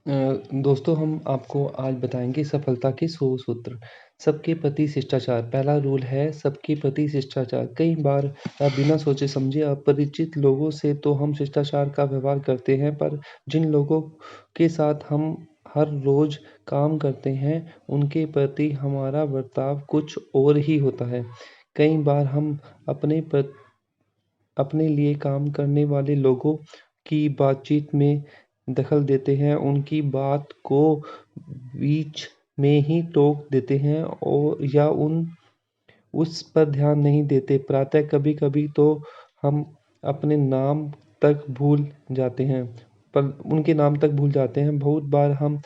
दोस्तों हम आपको आज बताएँगे सफलता के 100 सूत्र। सबके प्रति शिष्टाचार। पहला रूल है सबके प्रति शिष्टाचार। कई बार बिना सोचे समझे अपरिचित लोगों से तो हम शिष्टाचार का व्यवहार करते हैं, पर जिन लोगों के साथ हम हर रोज़ काम करते हैं, उनके प्रति हमारा बर्ताव कुछ और ही होता है। कई बार हम अपने लिए काम करने वाले लोगों की बातचीत में दखल देते हैं, उनकी बात को बीच में ही टोक देते हैं और या उस पर ध्यान नहीं देते। प्रातः कभी-कभी तो हम अपने नाम तक भूल जाते हैं, पर उनके नाम तक भूल जाते हैं। बहुत बार हम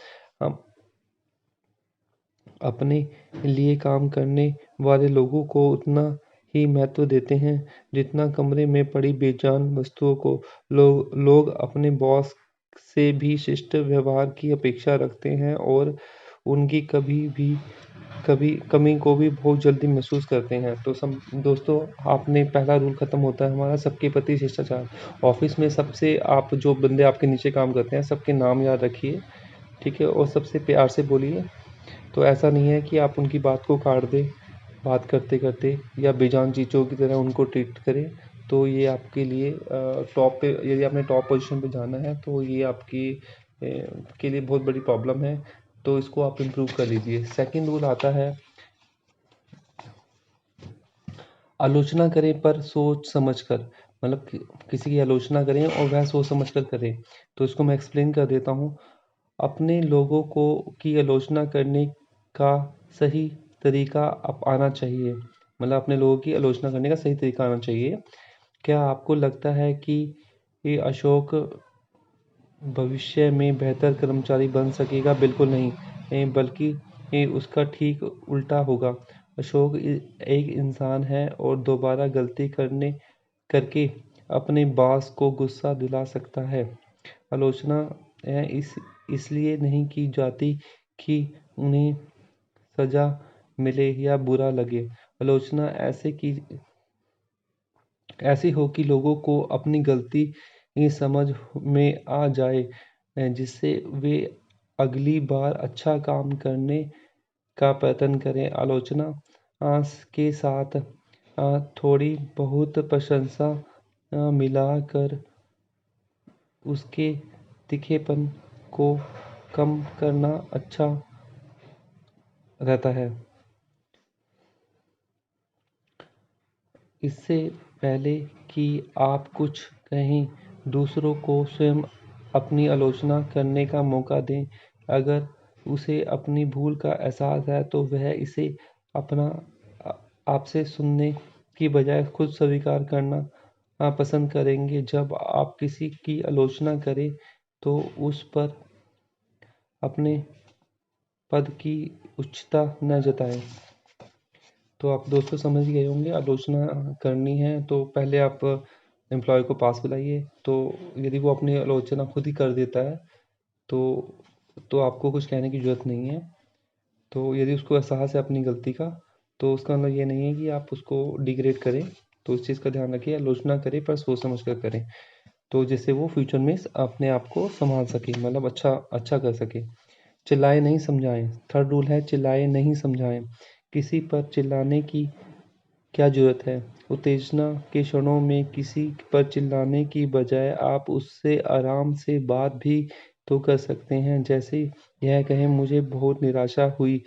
अपने लिए काम करने वाले लोगों को उतना ही महत्व देते हैं जितना कमरे में पड़ी बेजान वस्तुओं को। लोग अपने बॉस से भी शिष्ट व्यवहार की अपेक्षा रखते हैं और उनकी कभी कमी को भी बहुत जल्दी महसूस करते हैं। तो सब दोस्तों, आपने पहला रूल खत्म होता है हमारा सबके प्रति शिष्टाचार। ऑफिस में सबसे आप जो बंदे आपके नीचे काम करते हैं सबके नाम याद रखिए, ठीक है, और सबसे प्यार से बोलिए। तो ऐसा नहीं है कि आप उनकी बात को काट दें बात करते-करते या बेजान चीज़ों की तरह उनको ट्रीट करें। तो ये आपके लिए टॉप पे, यदि आपने टॉप पोज़ीशन पे जाना है तो ये आपकी के लिए बहुत बड़ी प्रॉब्लम है। तो इसको आप इम्प्रूव कर लीजिए। सेकंड रूल आता है आलोचना करें पर सोच समझ कर। मतलब किसी की आलोचना करें और वह सोच समझ कर करें। तो इसको मैं एक्सप्लेन कर देता हूँ। अपने लोगों को की आलोचना करने का सही तरीका आना चाहिए। मतलब अपने लोगों की आलोचना करने का सही तरीका आना चाहिए। क्या आपको लगता है कि ये अशोक भविष्य में बेहतर कर्मचारी बन सकेगा? बिल्कुल नहीं, बल्कि उसका ठीक उल्टा होगा। अशोक एक इंसान है और दोबारा गलती करके अपने बॉस को गुस्सा दिला सकता है। आलोचना इसलिए नहीं की जाती कि उन्हें सजा मिले या बुरा लगे। आलोचना ऐसी हो कि लोगों को अपनी गलती समझ में आ जाए, जिससे वे अगली बार अच्छा काम करने का प्रयत्न करें। आलोचना के साथ थोड़ी बहुत प्रशंसा मिलाकर उसके तीखेपन को कम करना अच्छा रहता है। इससे पहले कि आप कुछ कहें, दूसरों को स्वयं अपनी आलोचना करने का मौका दें। अगर उसे अपनी भूल का एहसास है तो वह इसे अपना आपसे सुनने की बजाय खुद स्वीकार करना पसंद करेंगे। जब आप किसी की आलोचना करें तो उस पर अपने पद की उच्चता न जताएं। तो आप दोस्तों समझ गए होंगे, आलोचना करनी है तो पहले आप एम्प्लॉय को पास बुलाइए। तो यदि वो अपनी आलोचना खुद ही कर देता है तो आपको कुछ कहने की ज़रूरत नहीं है। तो यदि उसको एहसास है अपनी गलती का, तो उसका मतलब ये नहीं है कि आप उसको डिग्रेड करें। तो इस चीज़ का ध्यान रखिए, आलोचना करें पर सोच समझ कर करें, तो जिससे वो फ्यूचर में अपने आप को संभाल सके, मतलब अच्छा कर सके। चिल्लाए नहीं समझाएं। थर्ड रूल है चिल्लाए नहीं समझाएं। किसी पर चिल्लाने की क्या ज़रूरत है? उत्तेजना के क्षणों में किसी पर चिल्लाने की बजाय आप उससे आराम से बात भी तो कर सकते हैं। जैसे यह कहें, मुझे बहुत निराशा हुई,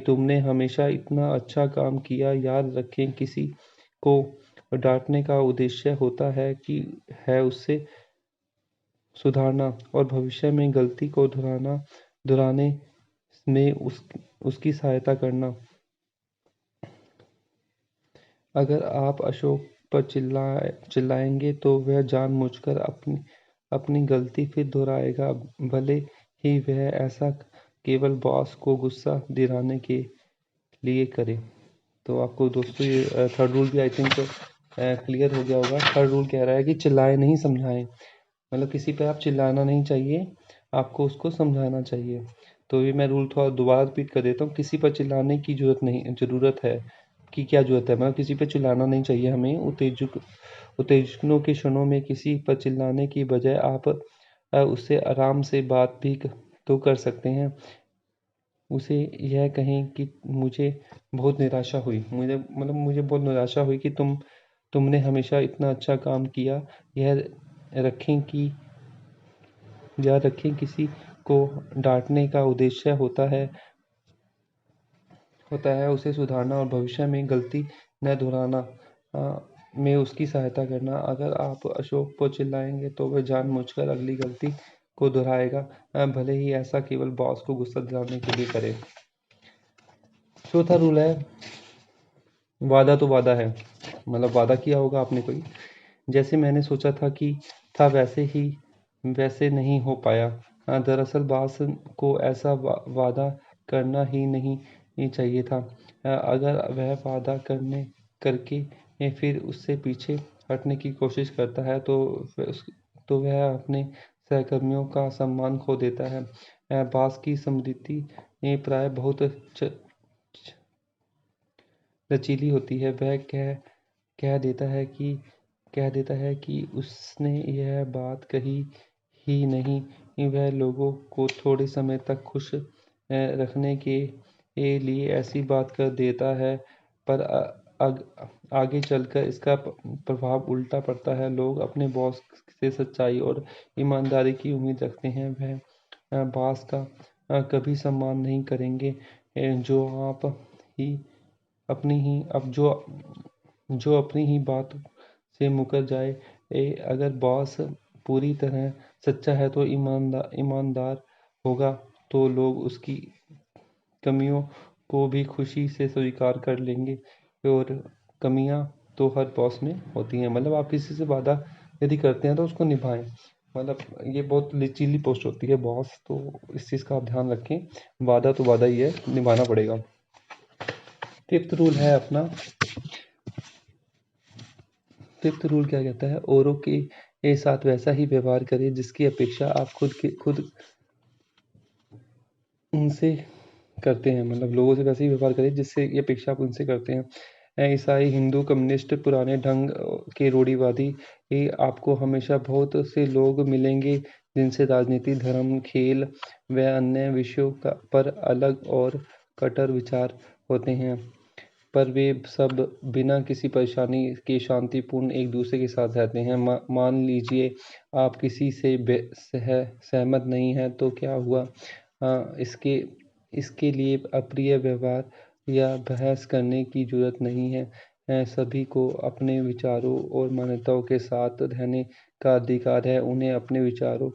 तुमने हमेशा इतना अच्छा काम किया। याद रखें, किसी को डांटने का उद्देश्य होता है कि उससे सुधारना और भविष्य में गलती को दोहराने में उसकी सहायता करना। अगर आप अशोक पर चिल्लाएंगे तो वह जानबूझकर अपनी गलती फिर दोहराएगा, भले ही वह ऐसा केवल बॉस को गुस्सा दिलाने के लिए करे। तो आपको दोस्तों ये थर्ड रूल भी आई थिंक क्लियर हो गया होगा। थर्ड रूल कह रहा है कि चिल्लाए नहीं समझाएं। मतलब किसी पे आप चिल्लाना नहीं चाहिए, आपको उसको समझाना चाहिए। तो ये मैं रूल थोड़ा दोबारा रिपीट कर देता हूँ। किसी पर चिल्लाने की ज़रूरत है कि क्या ज़रूरत है, मतलब किसी पे चिल्लाना नहीं चाहिए हमें। उत्तेजनों के क्षणों में किसी पर चिल्लाने की बजाय आप उससे आराम से बात भी तो कर सकते हैं। उसे यह कहें कि मुझे बहुत निराशा हुई, मुझे बहुत निराशा हुई कि तुमने हमेशा इतना अच्छा काम किया। यह रखें कि याद रखें, किसी को डांटने का उद्देश्य होता है उसे सुधारना और भविष्य में गलती न दोहराना, में उसकी सहायता करना। अगर आप अशोक पर चिल्लाएंगे तो वह जानबूझकर अगली गलती को दोहराएगा, भले ही ऐसा केवल बॉस को गुस्सा दिलाने के लिए करे। चौथा रूल है, वादा तो वादा है। मतलब वादा किया होगा आपने कोई, जैसे मैंने सोचा था वैसे नहीं हो पाया। दरअसल बॉस को ऐसा वादा करना ही नहीं चाहिए था। अगर वह वादा करके फिर उससे पीछे हटने की कोशिश करता है तो वह अपने सहकर्मियों का सम्मान खो देता है। बॉस की स्मृति प्राय बहुत लचीली होती है। वह कह देता है कि उसने यह बात कही ही नहीं। वह लोगों को थोड़े समय तक खुश रखने के लिए ऐसी बात कर देता है, पर आगे चलकर इसका प्रभाव उल्टा पड़ता है। लोग अपने बॉस से सच्चाई और ईमानदारी की उम्मीद रखते हैं। वह बॉस का कभी सम्मान नहीं करेंगे जो आप ही अपनी ही अब जो अपनी ही बात से मुकर जाए। अगर बॉस पूरी तरह सच्चा है तो ईमानदार होगा, तो लोग उसकी कमियों को भी खुशी से स्वीकार कर लेंगे। और कमियां तो हर बॉस में होती हैं। मतलब आप किसी से वादा यदि करते हैं तो उसको निभाएं। मतलब ये बहुत लचीली पोस्ट होती है बॉस, तो इस चीज़ का आप ध्यान रखें। वादा तो वादा ही है, निभाना पड़ेगा। फिफ्थ रूल है अपना, फिफ्थ रूल क्या कहता है, औरों के साथ वैसा ही व्यवहार करें जिसकी अपेक्षा आप खुद उनसे करते हैं। मतलब लोगों से वैसे ही व्यवहार करें जिससे ये अपेक्षा आप उनसे करते हैं। ईसाई, हिंदू, कम्युनिस्ट, पुराने ढंग के रूढ़िवादी, ये आपको हमेशा बहुत से लोग मिलेंगे जिनसे राजनीति, धर्म, खेल व अन्य विषयों पर अलग और कट्टर विचार होते हैं, पर वे सब बिना किसी परेशानी के शांतिपूर्ण एक दूसरे के साथ रहते हैं। मान लीजिए आप किसी से सहमत नहीं हैं, तो क्या हुआ? इसके इसके लिए अप्रिय व्यवहार या बहस करने की जरूरत नहीं है। सभी को अपने विचारों और मान्यताओं के साथ रहने का अधिकार है। उन्हें अपने विचारों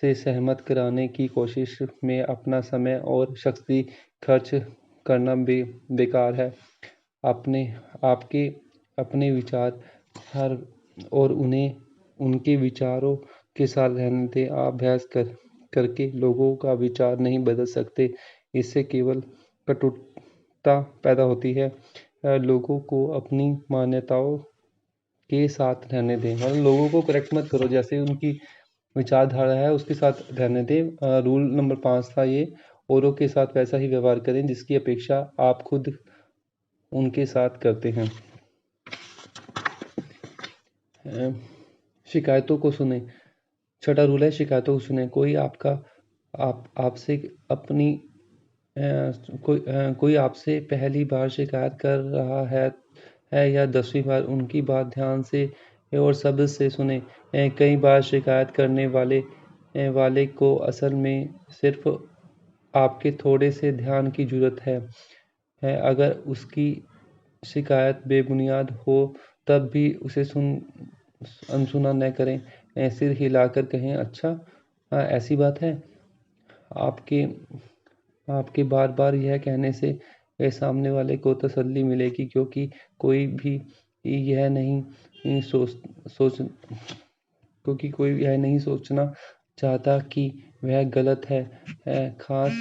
से सहमत कराने की कोशिश में अपना समय और शक्ति खर्च करना बेकार है। अपने आपके अपने विचार हर और उन्हें उनके विचारों के साथ रहने दें। आप बहस करके लोगों का विचार नहीं बदल सकते, इससे केवल कटुता पैदा होती है। लोगों को अपनी मान्यताओं के साथ रहने दें। मतलब लोगों को करेक्ट मत करो, जैसे उनकी विचारधारा है उसके साथ रहने दें। रूल नंबर 5 था ये, औरों के साथ वैसा ही व्यवहार करें जिसकी अपेक्षा आप खुद उनके साथ करते हैं। शिकायतों को सुने। छठा रूल है, शिकायतों को सुने। कोई आपका आप आपसे अपनी कोई आपसे पहली बार शिकायत कर रहा है या 10वीं बार, उनकी बात ध्यान से और सब्र से सुने। कई बार शिकायत करने वाले को असल में सिर्फ आपके थोड़े से ध्यान की जरूरत है। अगर उसकी शिकायत बेबुनियाद हो तब भी उसे अनसुना न करें। सिर हिलाकर कहें, अच्छा, ऐसी बात है। आपके आपके बार बार यह कहने से सामने वाले को तसल्ली मिलेगी, क्योंकि कोई भी यह नहीं सोच सोच क्योंकि कोई यह नहीं सोचना चाहता कि वह गलत है। खास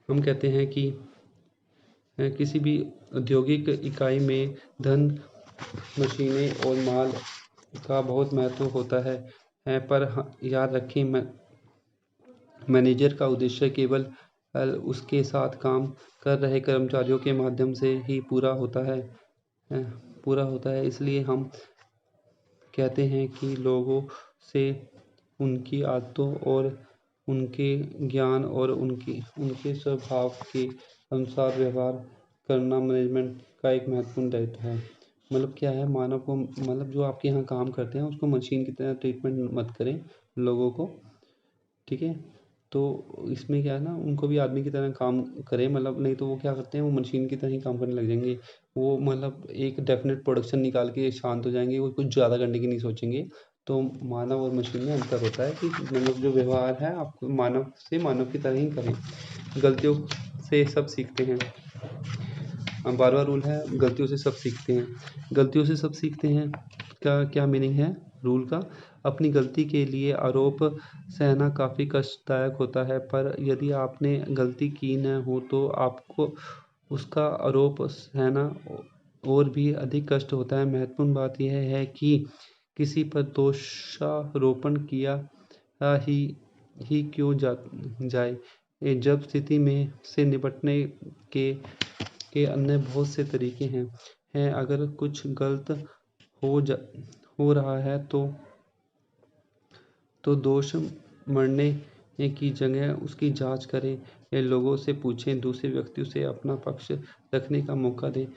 हम कहते हैं कि किसी भी औद्योगिक इकाई में धन, मशीनें और माल का बहुत महत्व होता है। पर याद रखें, मैनेजर का उद्देश्य केवल उसके साथ काम कर रहे कर्मचारियों के माध्यम से ही पूरा होता है। इसलिए हम कहते हैं कि लोगों से उनकी आदतों और उनके ज्ञान और उनके स्वभाव के अनुसार व्यवहार करना मैनेजमेंट का एक महत्वपूर्ण दायित्व है। मतलब क्या है, मानव को, मतलब जो आपके यहाँ काम करते हैं उसको मशीन की तरह ट्रीटमेंट मत करें लोगों को, ठीक है। तो इसमें क्या है ना, उनको भी आदमी की तरह काम करें, मतलब नहीं तो वो क्या करते हैं, वो मशीन की तरह ही काम करने लग जाएंगे। वो मतलब एक डेफिनेट प्रोडक्शन निकाल के शांत हो जाएंगे, वो कुछ ज़्यादा करने की नहीं सोचेंगे। तो मानव और मशीन में अंतर होता है कि मतलब जो व्यवहार है आप मानव से मानव की तरह ही करें। गलतियों से सब सीखते हैं। 12वां रूल है, गलतियों से सब सीखते हैं। गलतियों से सब सीखते हैं का क्या मीनिंग है रूल का? अपनी गलती के लिए आरोप सहना काफ़ी कष्टदायक होता है, पर यदि आपने गलती की न हो तो आपको उसका आरोप सहना और भी अधिक कष्ट होता है। महत्वपूर्ण बात यह है कि किसी पर दोषारोपण किया ही क्यों जाए, जब स्थिति में से निपटने के अन्य बहुत से तरीके हैं। अगर कुछ गलत हो जा हो रहा है तो दोष मढ़ने की जगह उसकी जांच करें, लोगों से पूछें, दूसरे व्यक्ति से अपना पक्ष रखने का मौका दें।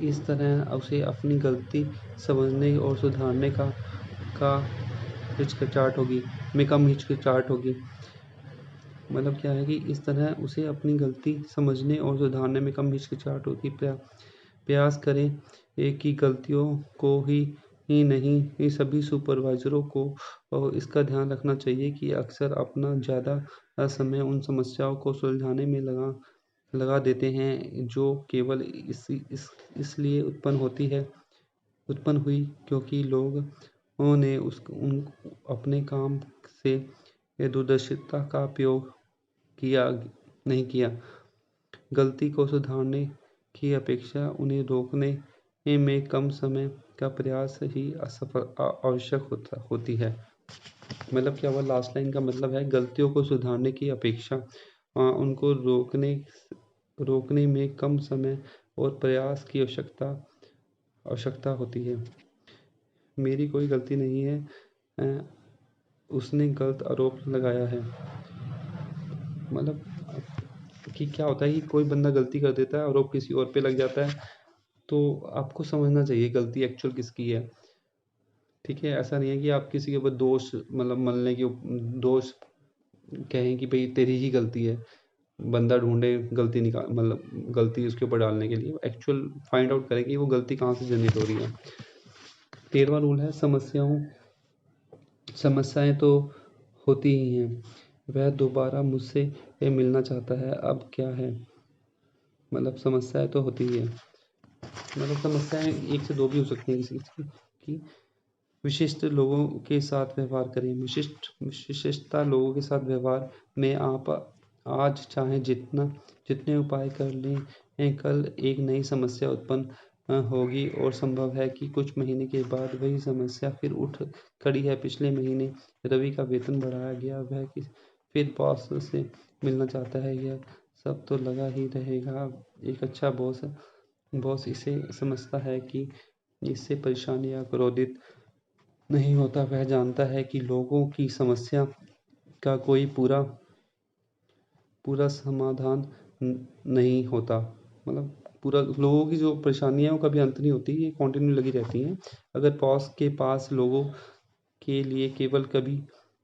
इस तरह उसे अपनी गलती समझने और सुधारने का कम हिचकिचाहट होगी। मतलब क्या है कि इस तरह उसे अपनी गलती समझने और सुधारने में कम हिचकिचाहट होगी। प्रयास करें कि गलतियों को ही नहीं, ये सभी सुपरवाइजरों को इसका ध्यान रखना चाहिए कि अक्सर अपना ज़्यादा समय उन समस्याओं को सुलझाने में लगा देते हैं जो केवल इसलिए उत्पन्न हुई क्योंकि लोगों ने अपने काम से दूरदर्शिता का उपयोग नहीं किया। गलती को सुधारने की अपेक्षा उन्हें रोकने में कम समय का प्रयास ही आवश्यक होती है। मतलब क्या हुआ, लास्ट लाइन का मतलब है गलतियों को सुधारने की अपेक्षा उनको रोकने में कम समय और प्रयास की आवश्यकता होती है। मेरी कोई गलती नहीं है, उसने गलत आरोप लगाया है। मतलब कि क्या होता है कि कोई बंदा गलती कर देता है, आरोप किसी और पे लग जाता है, तो आपको समझना चाहिए गलती एक्चुअल किसकी है, ठीक है। ऐसा नहीं है कि आप किसी के ऊपर दोष मतलब मलने के दोष कहें कि भाई तेरी ही गलती है, बंदा ढूंढे गलती निकाल मतलब गलती उसके ऊपर डालने के लिए। एक्चुअल फाइंड आउट करें कि वो गलती कहाँ से जनरेट हो रही है। 13वां रूल है, समस्याएं तो होती ही हैं, वह दोबारा मुझसे मिलना चाहता है, अब क्या है। मतलब समस्याएं तो होती ही है, मतलब समस्याएं एक से दो भी हो सकती हैं किसी की। विशिष्ट लोगों के साथ व्यवहार करें। विशिष्टता लोगों के साथ व्यवहार में आप आज चाहे जितने उपाय कर लें, कल एक नई समस्या उत्पन्न होगी और संभव है कि कुछ महीने के बाद वही समस्या फिर उठ खड़ी है। पिछले महीने रवि का वेतन बढ़ाया गया, वह फिर बॉस से मिलना चाहता है, यह सब तो लगा ही रहेगा। एक अच्छा बॉस इसे समझता है कि इससे परेशान या क्रोधित नहीं होता, वह जानता है कि लोगों की समस्या का कोई पूरा समाधान नहीं होता। मतलब पूरा लोगों की जो परेशानियां हैं, वो कभी अंत नहीं होती, ये कंटिन्यू लगी रहती हैं। अगर बॉस के पास लोगों के लिए केवल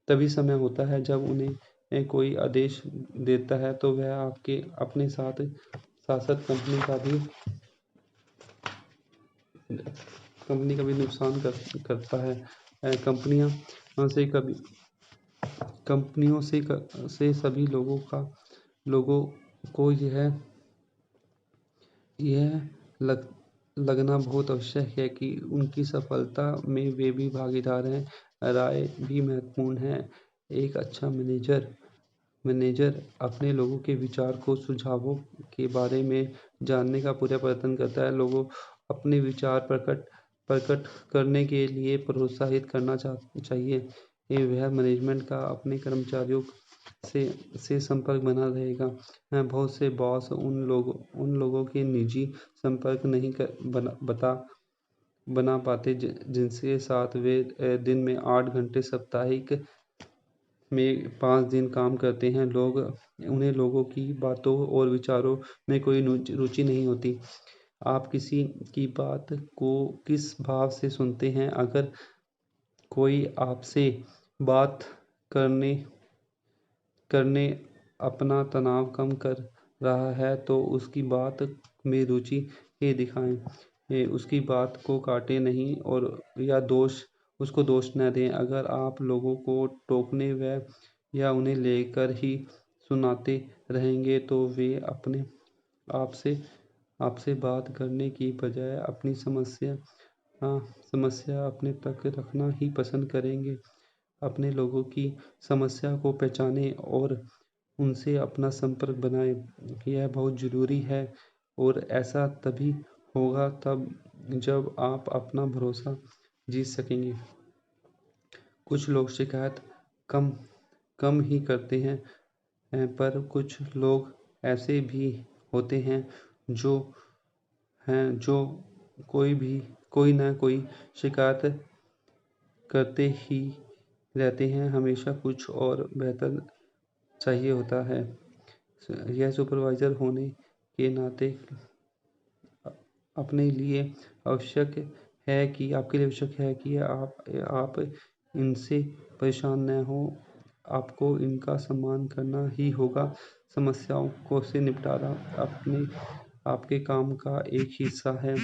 तभी समय होता है जब उन्हें कोई आदेश देता है, तो वह अपने साथ साथ कंपनी का भी नुकसान करता है। कंपनियों से सभी लोगों को यह लगना बहुत आवश्यक है कि उनकी सफलता में वे भी भागीदार हैं। राय भी महत्वपूर्ण है। एक अच्छा मैनेजर मैनेजर अपने लोगों के विचार को सुझावों के बारे में जानने का पूरा प्रयत्न करता है। लोगों अपने विचार प्रकट करने के लिए प्रोत्साहित करना चाहिए। वह मैनेजमेंट का अपने कर्मचारियों से संपर्क बना रहेगा। बहुत से बॉस उन लोगों के निजी संपर्क नहीं बना पाते जिनके साथ वे दिन में 8 घंटे साप्ताहिक में 5 दिन काम करते हैं। उन्हें लोगों की बातों और विचारों में कोई रुचि नहीं होती। आप किसी की बात को किस भाव से सुनते हैं? अगर कोई आपसे बात करने करने अपना तनाव कम कर रहा है तो उसकी बात में रुचि दिखाएं। उसकी बात को काटें नहीं और या उसको दोष न दें। अगर आप लोगों को टोकने या उन्हें लेकर ही सुनाते रहेंगे तो वे अपने आपसे बात करने की बजाय अपनी समस्या अपने तक रखना ही पसंद करेंगे। अपने लोगों की समस्या को पहचानें और उनसे अपना संपर्क बनाएं। यह बहुत ज़रूरी है और ऐसा तभी होगा जब आप अपना भरोसा जीत सकेंगे। कुछ लोग शिकायत कम कम ही करते हैं, पर कुछ लोग ऐसे भी होते हैं जो कोई ना कोई शिकायत करते ही रहते हैं। हमेशा कुछ और बेहतर चाहिए होता है। यह सुपरवाइज़र होने के नाते अपने लिए आवश्यक है कि आप इनसे परेशान न हो। आपको इनका सम्मान करना ही होगा। समस्याओं से निपटारा आपके काम का एक हिस्सा है।